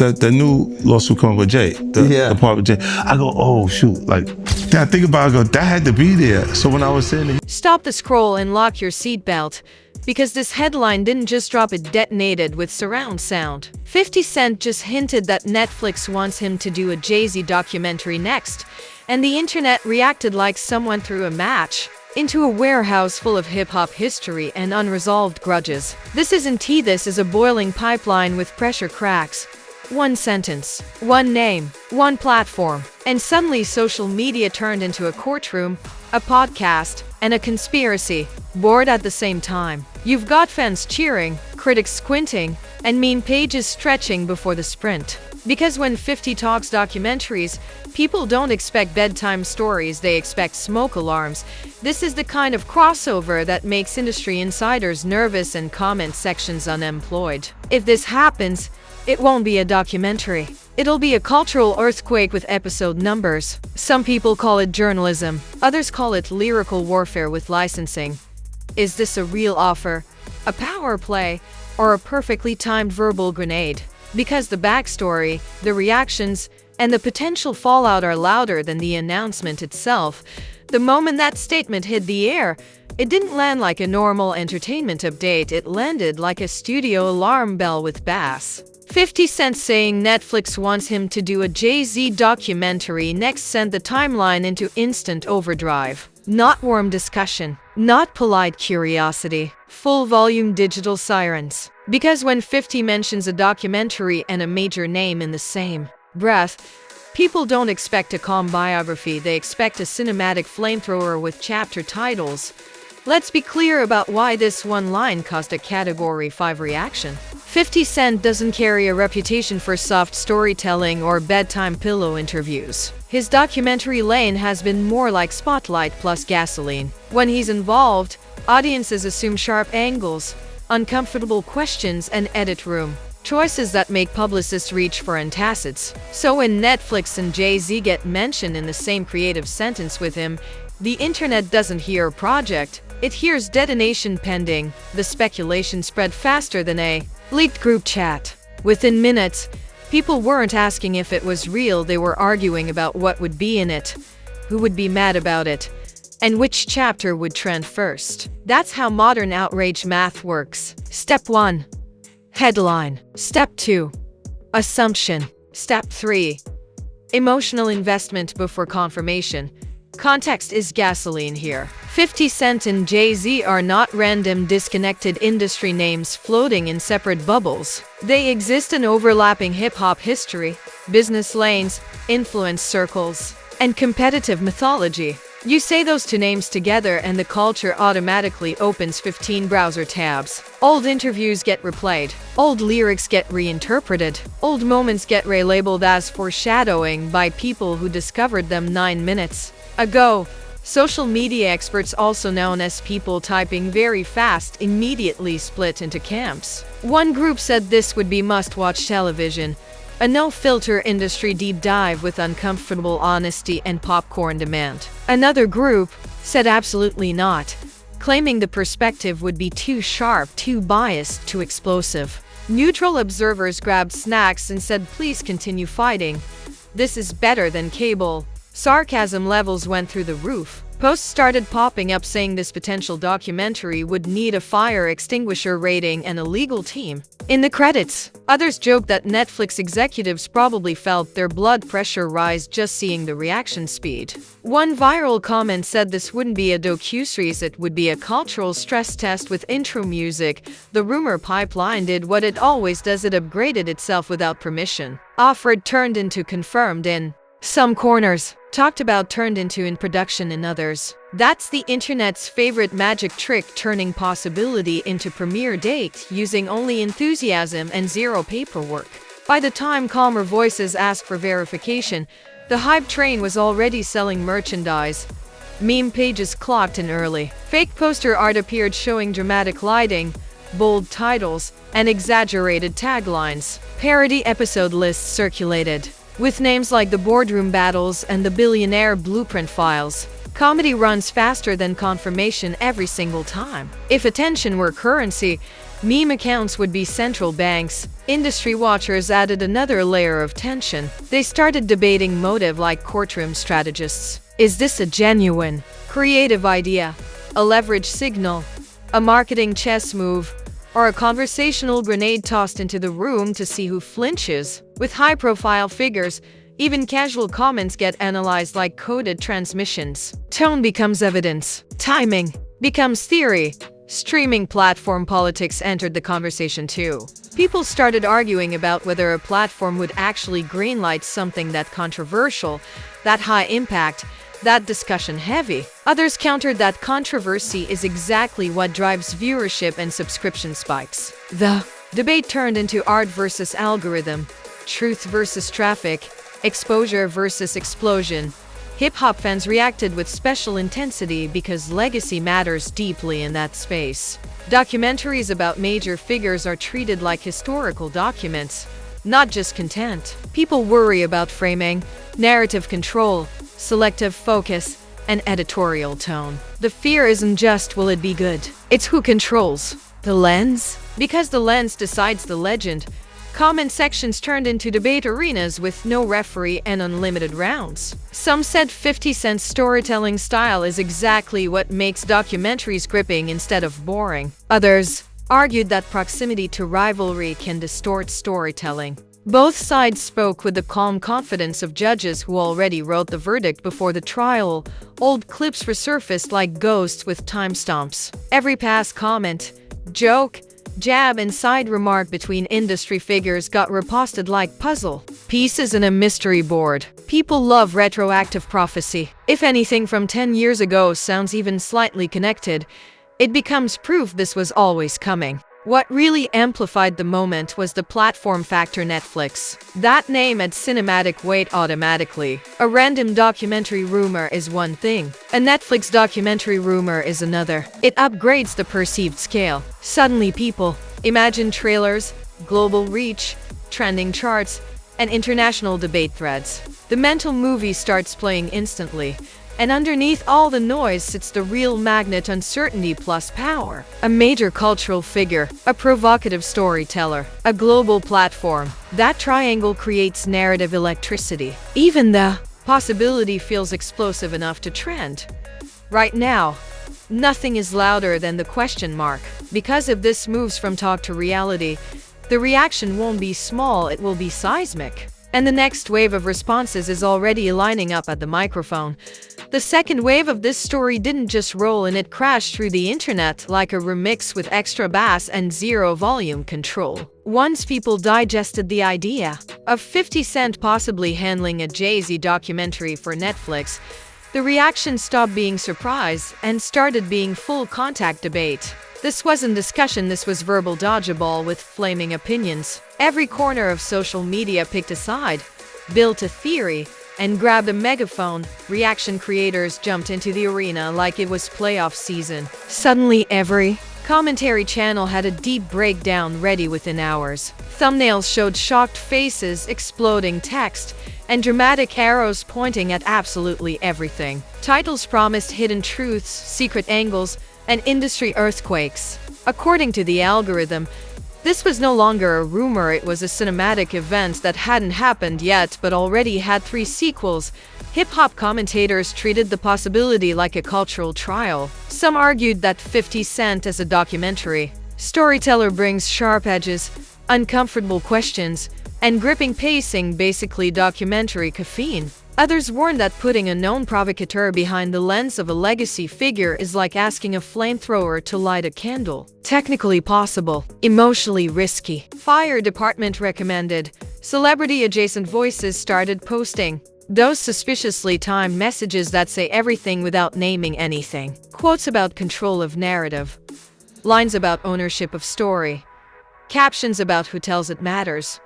the new lawsuit coming with Jay, the part with Jay. I go, oh shoot, like, then I think about it, I go, that had to be there. So when I was saying it, Stop the scroll and lock your seatbelt, because this headline didn't just drop, it detonated with surround sound. 50 Cent just hinted that Netflix wants him to do a Jay-Z documentary next, and the internet reacted like someone threw a match into a warehouse full of hip-hop history and unresolved grudges. This isn't tea, this is a boiling pipeline with pressure cracks. One sentence, one name, one platform, and suddenly social media turned into a courtroom, a podcast, and a conspiracy, board at the same time. You've got fans cheering, critics squinting, and meme pages stretching before the sprint. Because when 50 talks documentaries, people don't expect bedtime stories, they expect smoke alarms. This is the kind of crossover that makes industry insiders nervous and comment sections unemployed. If this happens, it won't be a documentary. It'll be a cultural earthquake with episode numbers. Some people call it journalism, others call it lyrical warfare with licensing. Is this a real offer, a power play, or a perfectly timed verbal grenade? Because the backstory, the reactions, and the potential fallout are louder than the announcement itself. The moment that statement hit the air, it didn't land like a normal entertainment update, it landed like a studio alarm bell with bass. 50 Cent saying Netflix wants him to do a Jay-Z documentary next sent the timeline into instant overdrive. Not warm discussion, not polite curiosity, full-volume digital sirens. Because when 50 mentions a documentary and a major name in the same breath, people don't expect a calm biography, they expect a cinematic flamethrower with chapter titles. Let's be clear about why this one line caused a Category 5 reaction. 50 Cent doesn't carry a reputation for soft storytelling or bedtime pillow interviews. His documentary lane has been more like Spotlight plus gasoline. When he's involved, audiences assume sharp angles, uncomfortable questions, and edit room choices that make publicists reach for antacids. So when Netflix and Jay-Z get mentioned in the same creative sentence with him, the internet doesn't hear project, it hears detonation pending. The speculation spread faster than a leaked group chat. Within minutes, people weren't asking if it was real, they were arguing about what would be in it, who would be mad about it, and which chapter would trend first. That's how modern outrage math works. Step 1. Headline. Step 2. Assumption. Step 3. Emotional investment before confirmation. Context is gasoline here. 50 Cent and Jay-Z are not random disconnected industry names floating in separate bubbles. They exist in overlapping hip-hop history, business lanes, influence circles, and competitive mythology. You say those two names together and the culture automatically opens 15 browser tabs. Old interviews get replayed. Old lyrics get reinterpreted. Old moments get relabeled as foreshadowing by people who discovered them 9 minutes ago. Social media experts, also known as people typing very fast, immediately split into camps. One group said this would be must-watch television, a no-filter industry deep dive with uncomfortable honesty and popcorn demand. Another group said absolutely not, claiming the perspective would be too sharp, too biased, too explosive. Neutral observers grabbed snacks and said, please continue fighting. This is better than cable. Sarcasm levels went through the roof. Posts started popping up saying this potential documentary would need a fire extinguisher rating and a legal team. In the credits, others joked that Netflix executives probably felt their blood pressure rise just seeing the reaction speed. One viral comment said this wouldn't be a docuseries, it would be a cultural stress test with intro music. The rumor pipeline did what it always does, it upgraded itself without permission. Offered turned into confirmed in some corners, talked about turned into in production in others. That's the internet's favorite magic trick, turning possibility into premiere date using only enthusiasm and zero paperwork. By the time calmer voices asked for verification, the hype train was already selling merchandise. Meme pages clocked in early. Fake poster art appeared showing dramatic lighting, bold titles, and exaggerated taglines. Parody episode lists circulated, with names like The Boardroom Battles and The Billionaire Blueprint Files. Comedy runs faster than confirmation every single time. If attention were currency, Meme accounts would be central banks. Industry watchers added another layer of tension. They started debating motive like courtroom strategists. Is this a genuine, creative idea? A leverage signal? A marketing chess move? Or a conversational grenade tossed into the room to see who flinches? With high-profile figures, even casual comments get analyzed like coded transmissions. Tone becomes evidence. Timing becomes theory. Streaming platform politics entered the conversation too. People started arguing about whether a platform would actually greenlight something that controversial, that high impact, that discussion heavy. Others countered that controversy is exactly what drives viewership and subscription spikes. The debate turned into art versus algorithm, truth versus traffic, exposure versus explosion. Hip-hop fans reacted with special intensity because legacy matters deeply in that space. Documentaries about major figures are treated like historical documents, not just content. People worry about framing, narrative control, selective focus, and editorial tone. The fear isn't just will it be good, it's who controls the lens. Because the lens decides the legend, comment sections turned into debate arenas with no referee and unlimited rounds. Some said 50 Cent's storytelling style is exactly what makes documentaries gripping instead of boring. Others argued that proximity to rivalry can distort storytelling. Both sides spoke with the calm confidence of judges who already wrote the verdict before the trial. Old clips resurfaced like ghosts with timestamps. Every past comment, joke, jab, and side remark between industry figures got reposted like puzzle pieces in a mystery board. People love retroactive prophecy. If anything from 10 years ago sounds even slightly connected, it becomes proof this was always coming. What really amplified the moment was the platform factor Netflix. That name adds cinematic weight automatically. A random documentary rumor is one thing. A Netflix documentary rumor is another. It upgrades the perceived scale. Suddenly people imagine trailers, global reach, trending charts, and international debate threads. The mental movie starts playing instantly. And underneath all the noise sits the real magnet: uncertainty plus power. A major cultural figure, a provocative storyteller, a global platform. That triangle creates narrative electricity. Even the possibility feels explosive enough to trend. Right now, nothing is louder than the question mark. Because if this moves from talk to reality, the reaction won't be small, it will be seismic. And the next wave of responses is already lining up at the microphone. The second wave of this story didn't just roll in, it crashed through the internet like a remix with extra bass and zero volume control. Once people digested the idea of 50 Cent possibly handling a Jay-Z documentary for Netflix, the reaction stopped being surprise and started being full contact debate. This wasn't discussion, this was verbal dodgeball with flaming opinions. Every corner of social media picked a side, built a theory, and grabbed a megaphone. Reaction creators jumped into the arena like it was playoff season. Suddenly every commentary channel had a deep breakdown ready within hours. Thumbnails showed shocked faces, exploding text, and dramatic arrows pointing at absolutely everything. Titles promised hidden truths, secret angles, and industry earthquakes. According to the algorithm, this was no longer a rumor, it was a cinematic event that hadn't happened yet but already had 3 sequels. Hip-hop commentators treated the possibility like a cultural trial. Some argued that 50 Cent as a documentary storyteller brings sharp edges, uncomfortable questions, and gripping pacing, basically documentary caffeine. Others warned that putting a known provocateur behind the lens of a legacy figure is like asking a flamethrower to light a candle. Technically possible, emotionally risky. Fire department recommended. Celebrity-adjacent voices started posting those suspiciously timed messages that say everything without naming anything. Quotes about control of narrative. Lines about ownership of story. Captions about who tells it matters.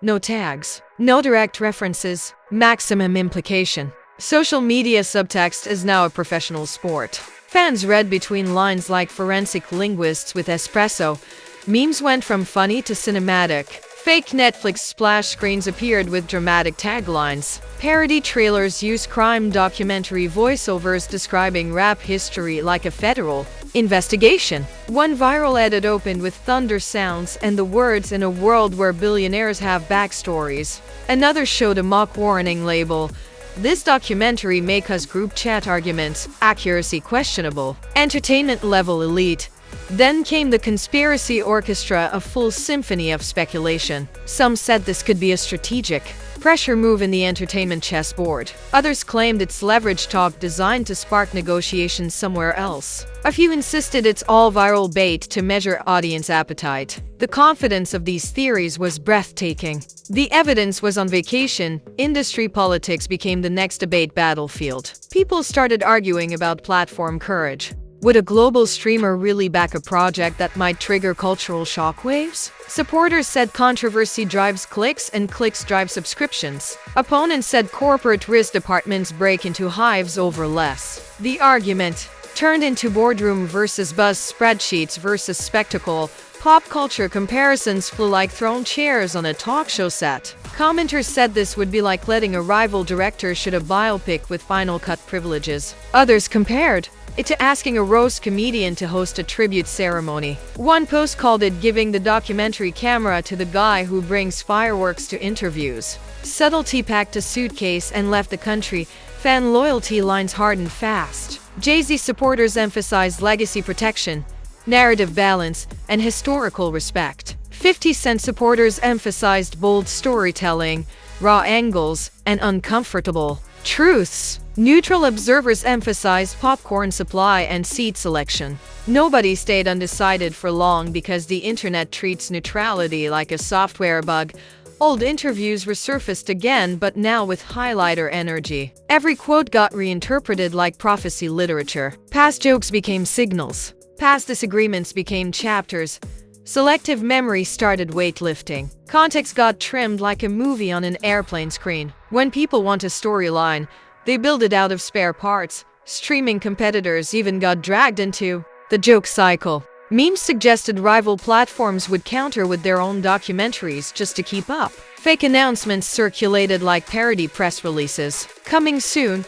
No tags, no direct references, maximum implication. Social media subtext is now a professional sport. Fans read between lines like forensic linguists with espresso. Memes went from funny to cinematic. Fake Netflix splash screens appeared with dramatic taglines. Parody trailers used crime documentary voiceovers describing rap history like a federal Investigation. One viral edit opened with thunder sounds and the words "in a world where billionaires have backstories." Another showed a mock warning label. This documentary may cause group chat arguments, accuracy questionable, entertainment level elite. Then came the conspiracy orchestra, a full symphony of speculation. Some said this could be a strategic pressure move in the entertainment chessboard. Others claimed it's leverage talk designed to spark negotiations somewhere else. A few insisted it's all viral bait to measure audience appetite. The confidence of these theories was breathtaking. The evidence was on vacation. Industry politics became the next debate battlefield. People started arguing about platform courage. Would a global streamer really back a project that might trigger cultural shockwaves? Supporters said controversy drives clicks and clicks drive subscriptions. Opponents said corporate risk departments break into hives over less. The argument turned into boardroom versus buzz, spreadsheets versus spectacle. Pop culture comparisons flew like thrown chairs on a talk show set. Commenters said this would be like letting a rival director shoot a biopic with Final Cut privileges. Others compared it to asking a roast comedian to host a tribute ceremony. One post called it giving the documentary camera to the guy who brings fireworks to interviews. Subtlety packed a suitcase and left the country. Fan loyalty lines hardened fast. Jay-Z supporters emphasized legacy protection, narrative balance, and historical respect. 50 Cent supporters emphasized bold storytelling, raw angles, and uncomfortable truths. Neutral observers emphasized popcorn supply and seat selection. Nobody stayed undecided for long because the internet treats neutrality like a software bug. Old interviews resurfaced again, but now with highlighter energy. Every quote got reinterpreted like prophecy literature. Past jokes became signals. Past disagreements became chapters. Selective memory started weightlifting. Context got trimmed like a movie on an airplane screen. When people want a storyline, they build it out of spare parts. Streaming competitors even got dragged into the joke cycle. Memes suggested rival platforms would counter with their own documentaries just to keep up. Fake announcements circulated like parody press releases. Coming soon,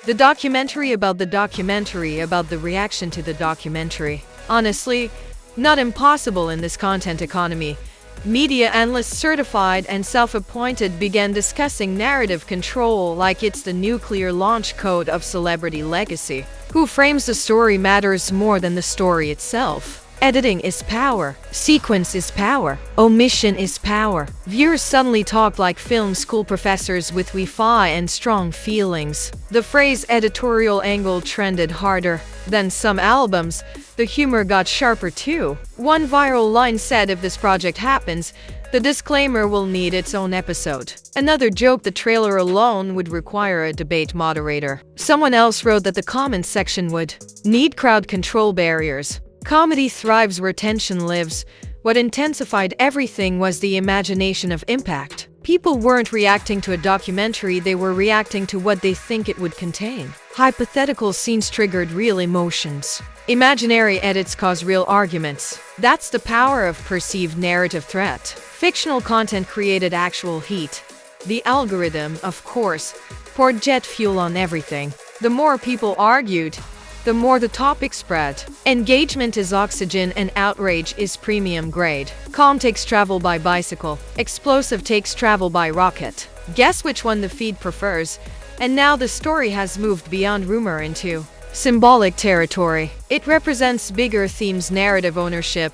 the documentary about the reaction to the documentary. Honestly, not impossible in this content economy. Media analysts, certified and self-appointed, began discussing narrative control like it's the nuclear launch code of celebrity legacy. Who frames the story matters more than the story itself. Editing is power. Sequence is power. Omission is power. Viewers suddenly talked like film school professors with Wi-Fi and strong feelings. The phrase editorial angle trended harder than some albums. The humor got sharper too. One viral line said, "If this project happens, the disclaimer will need its own episode." Another joked the trailer alone would require a debate moderator. Someone else wrote that the comments section would need crowd control barriers. Comedy thrives where tension lives. What intensified everything was the imagination of impact. People weren't reacting to a documentary, they were reacting to what they think it would contain. Hypothetical scenes triggered real emotions. Imaginary edits cause real arguments. That's the power of perceived narrative threat. Fictional content created actual heat. The algorithm, of course, poured jet fuel on everything. The more people argued, the more the topic spread. Engagement is oxygen and outrage is premium grade. Calm takes travel by bicycle. Explosive takes travel by rocket. Guess which one the feed prefers? And now the story has moved beyond rumor into symbolic territory. It represents bigger themes: narrative ownership,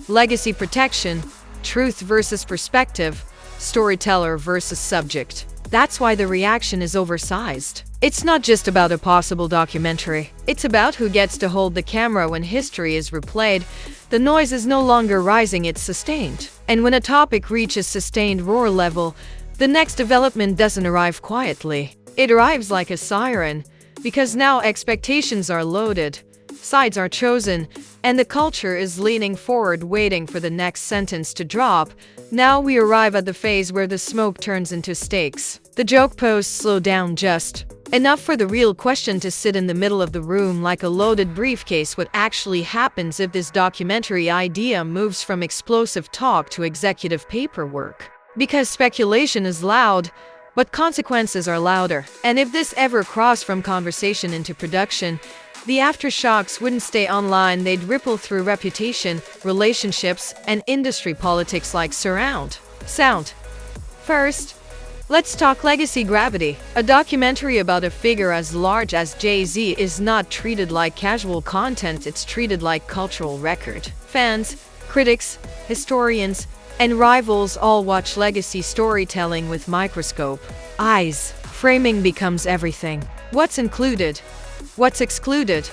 legacy protection, truth versus perspective, storyteller versus subject. That's why the reaction is oversized. It's not just about a possible documentary. It's about who gets to hold the camera when history is replayed. The noise is no longer rising, it's sustained. And when a topic reaches sustained roar level, the next development doesn't arrive quietly. It arrives like a siren, because now expectations are loaded, sides are chosen, and the culture is leaning forward waiting for the next sentence to drop. Now we arrive at the phase where the smoke turns into stakes. The joke posts slow down just enough for the real question to sit in the middle of the room like a loaded briefcase. What actually happens if this documentary idea moves from explosive talk to executive paperwork? Because speculation is loud, but consequences are louder. And if this ever crossed from conversation into production, The aftershocks wouldn't stay online, they'd ripple through reputation, relationships, and industry politics like surround sound. First, let's talk legacy gravity. A documentary about a figure as large as Jay-Z is not treated like casual content, it's treated like cultural record. Fans, critics, historians, and rivals all watch legacy storytelling with microscope eyes. Framing becomes everything. What's included? What's excluded?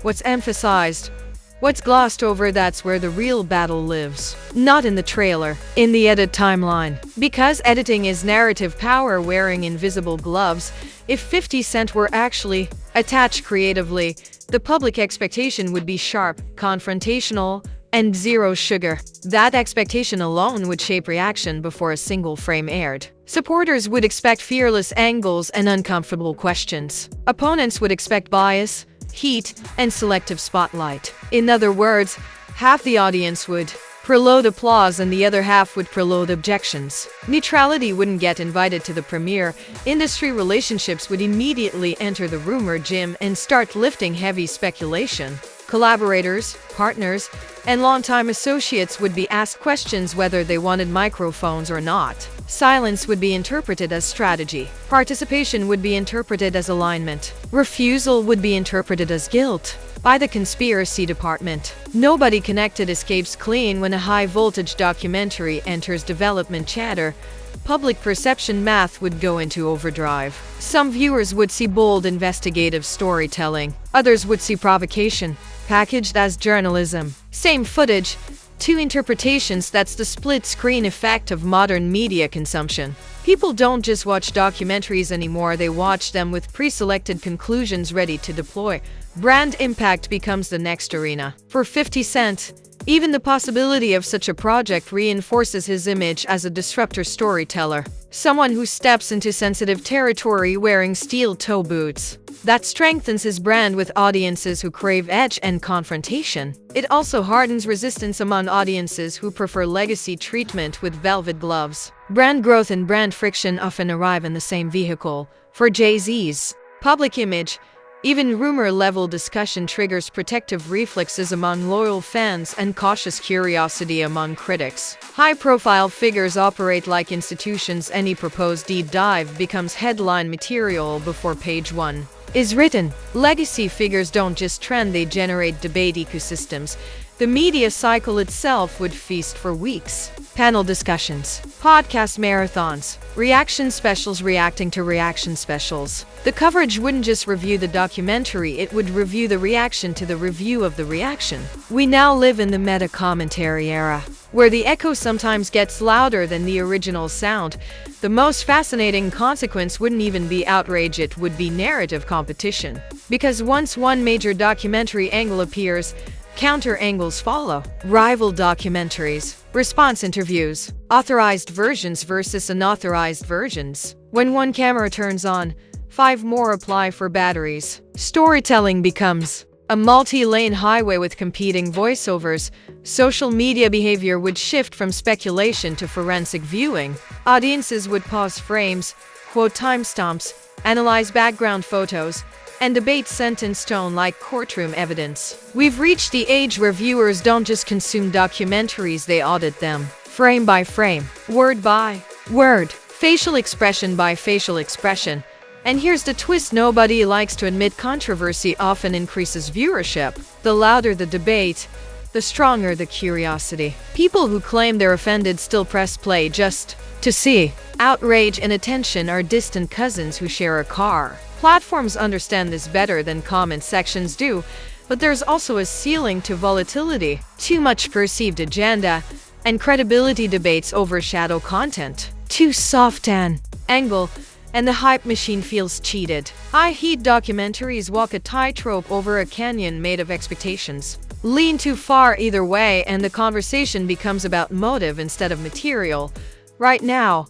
What's emphasized? What's glossed over? That's where the real battle lives. Not in the trailer, in the edit timeline. Because editing is narrative power wearing invisible gloves, if 50 Cent were actually attached creatively, the public expectation would be sharp, confrontational, and zero sugar. That expectation alone would shape reaction before a single frame aired. Supporters would expect fearless angles and uncomfortable questions. Opponents would expect bias, heat, and selective spotlight. In other words, half the audience would preload applause and the other half would preload objections. Neutrality wouldn't get invited to the premiere. Industry relationships would immediately enter the rumor gym and start lifting heavy speculation. Collaborators, partners, and longtime associates would be asked questions whether they wanted microphones or not. Silence would be interpreted as strategy. Participation would be interpreted as alignment. Refusal would be interpreted as guilt. By the conspiracy department, nobody connected escapes clean when a high-voltage documentary enters development chatter. Public perception math would go into overdrive. Some viewers would see bold investigative storytelling. Others would see provocation, packaged as journalism. Same footage, two interpretations. That's the split-screen effect of modern media consumption. People don't just watch documentaries anymore, they watch them with pre-selected conclusions ready to deploy. Brand impact becomes the next arena. For 50 Cent, even the possibility of such a project reinforces his image as a disruptor storyteller. Someone who steps into sensitive territory wearing steel toe boots. That strengthens his brand with audiences who crave edge and confrontation. It also hardens resistance among audiences who prefer legacy treatment with velvet gloves. Brand growth and brand friction often arrive in the same vehicle. For Jay-Z's public image, even rumor-level discussion triggers protective reflexes among loyal fans and cautious curiosity among critics. High-profile figures operate like institutions. Any proposed deep dive becomes headline material before page 1 is written. Legacy figures don't just trend, they generate debate ecosystems. The media cycle itself would feast for weeks. Panel discussions, podcast marathons, reaction specials reacting to reaction specials. The coverage wouldn't just review the documentary, it would review the reaction to the review of the reaction. We now live in the meta-commentary era, where the echo sometimes gets louder than the original sound. The most fascinating consequence wouldn't even be outrage, it would be narrative competition. Because once one major documentary angle appears, counter angles follow. Rival documentaries, response interviews, authorized versions versus unauthorized versions. When one camera turns on, 5 more apply for batteries. Storytelling becomes a multi-lane highway with competing voiceovers. Social media behavior would shift from speculation to forensic viewing. Audiences would pause frames, quote timestamps, analyze background photos, and debate sentence tone like courtroom evidence. We've reached the age where viewers don't just consume documentaries, they audit them. Frame by frame, word by word, facial expression by facial expression. And here's the twist, nobody likes to admit controversy often increases viewership. The louder the debate, the stronger the curiosity. People who claim they're offended still press play just to see. Outrage and attention are distant cousins who share a car. Platforms understand this better than comment sections do, but there's also a ceiling to volatility. Too much perceived agenda and credibility debates overshadow content. Too soft an angle, and the hype machine feels cheated. High-heat documentaries walk a tightrope over a canyon made of expectations. Lean too far either way, and the conversation becomes about motive instead of material. Right now,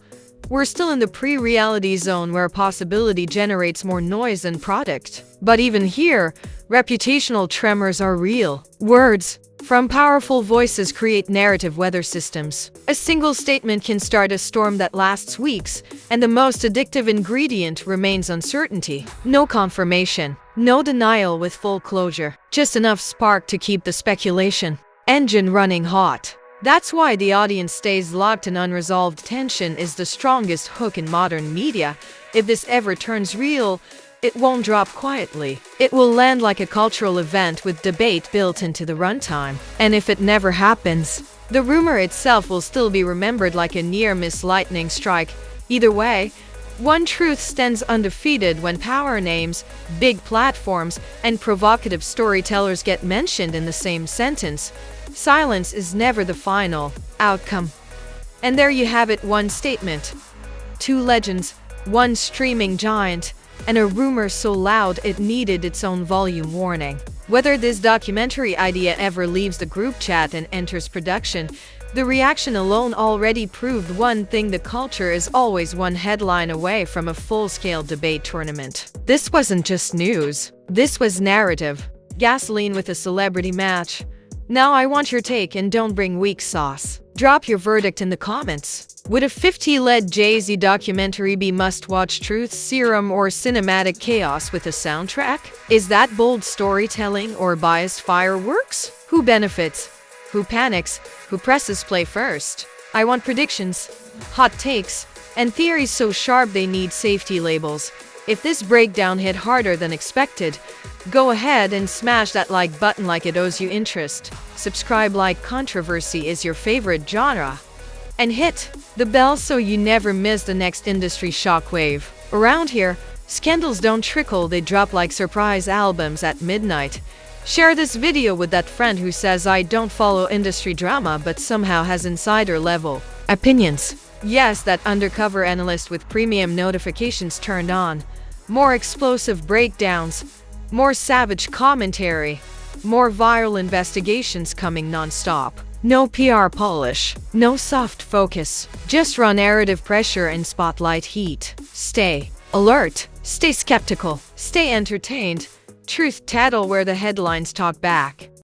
we're still in the pre-reality zone where possibility generates more noise than product. But even here, reputational tremors are real. Words, From powerful voices create narrative weather systems. A single statement can start a storm that lasts weeks, and the most addictive ingredient remains uncertainty. No confirmation, no denial with full closure, just enough spark to keep the speculation engine running hot. That's why the audience stays locked, and unresolved tension is the strongest hook in modern media. If this ever turns real, it won't drop quietly. It will land like a cultural event with debate built into the runtime. And if it never happens, the rumor itself will still be remembered like a near-miss lightning strike. Either way, one truth stands undefeated: when power names, big platforms, and provocative storytellers get mentioned in the same sentence, silence is never the final outcome. And there you have it, one statement, two legends, one streaming giant, and a rumor so loud it needed its own volume warning. Whether this documentary idea ever leaves the group chat and enters production, the reaction alone already proved one thing: the culture is always one headline away from a full-scale debate tournament. This wasn't just news. This was narrative. Gasoline with a celebrity match. Now I want your take, and don't bring weak sauce. Drop your verdict in the comments. Would a 50-lead Jay-Z documentary be must-watch truth serum or cinematic chaos with a soundtrack? Is that bold storytelling or biased fireworks? Who benefits? Who panics? Who presses play first? I want predictions, hot takes, and theories so sharp they need safety labels. If this breakdown hit harder than expected, go ahead and smash that like button like it owes you interest. Subscribe like controversy is your favorite genre. And hit the bell so you never miss the next industry shockwave. Around here, scandals don't trickle, they drop like surprise albums at midnight. Share this video with that friend who says, I don't follow industry drama but somehow has insider level opinions. Yes, that undercover analyst with premium notifications turned on. More explosive breakdowns, more savage commentary, more viral investigations coming non-stop. No PR polish, no soft focus, just raw narrative pressure and spotlight heat. Stay alert, stay skeptical, stay entertained. Truth tattle where the headlines talk back.